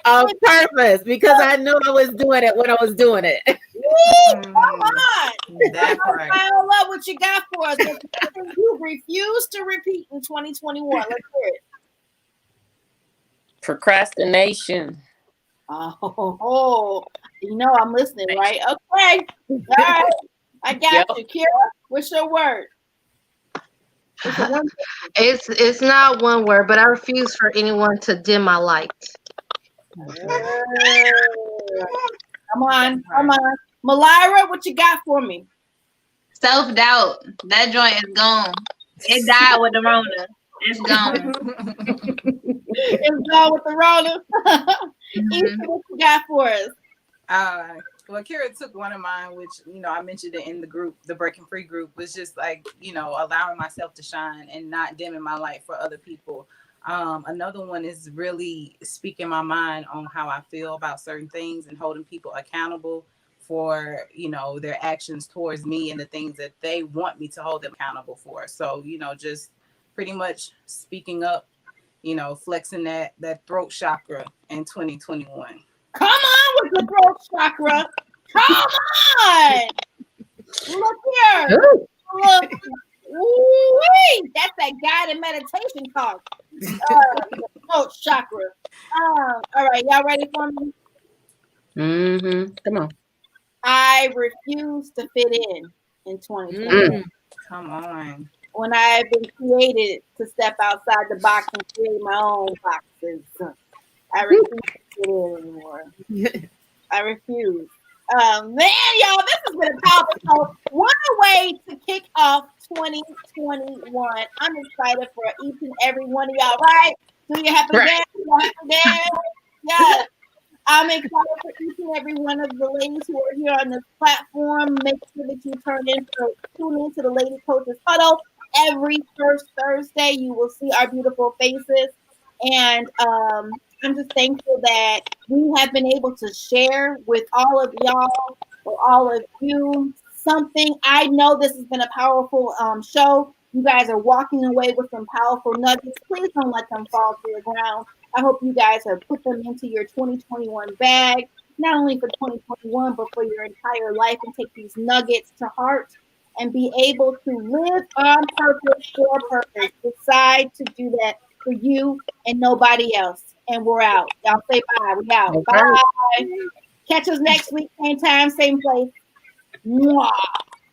On purpose, because I knew I was doing it when I was doing it. Come on. That's right. I don't love what you got for us. You refuse to repeat in 2021. Let's hear it. Procrastination. Oh, You know I'm listening, right? Okay. All right. I got you. Kira, what's your word? What's your one? It's not one word, but I refuse for anyone to dim my light. Come on. Malira, what you got for me? Self-doubt. That joint is gone. It died with the Rona. It's gone. It's gone with the Rona. Ethan, what you got for us? Well, Kira took one of mine, which, I mentioned it in the group, the Breaking Free group, was just like, allowing myself to shine and not dimming my light for other people. Another one is really speaking my mind on how I feel about certain things and holding people accountable for, their actions towards me and the things that they want me to hold them accountable for. So, just pretty much speaking up, flexing that throat chakra in 2021. Come on with the throat chakra. Come on. Look here. Look. Ooh-wee. That's that guided meditation card. Throat chakra. All right. Y'all ready for me? Come on. I refuse to fit in 2020. Come on. When I've been created to step outside the box and create my own boxes, I refuse to fit in anymore. I refuse. Man, y'all, this has been a powerful show. What a way to kick off 2021. I'm excited for each and every one of y'all, right? Do you happy dance? Yes. I'm excited for each and every one of the ladies who are here on this platform. Make sure that you tune into the Lady Coaches Huddle. Every first Thursday, you will see our beautiful faces. And I'm just thankful that we have been able to share with all of y'all or all of you something. I know this has been a powerful show. You guys are walking away with some powerful nuggets. Please don't let them fall to the ground. I hope you guys have put them into your 2021 bag, not only for 2021, but for your entire life, and take these nuggets to heart and be able to live on purpose for purpose. Decide to do that for you and nobody else. And we're out. Y'all say bye. We out. Okay. Bye. Catch us next week, same time, same place. Mwah.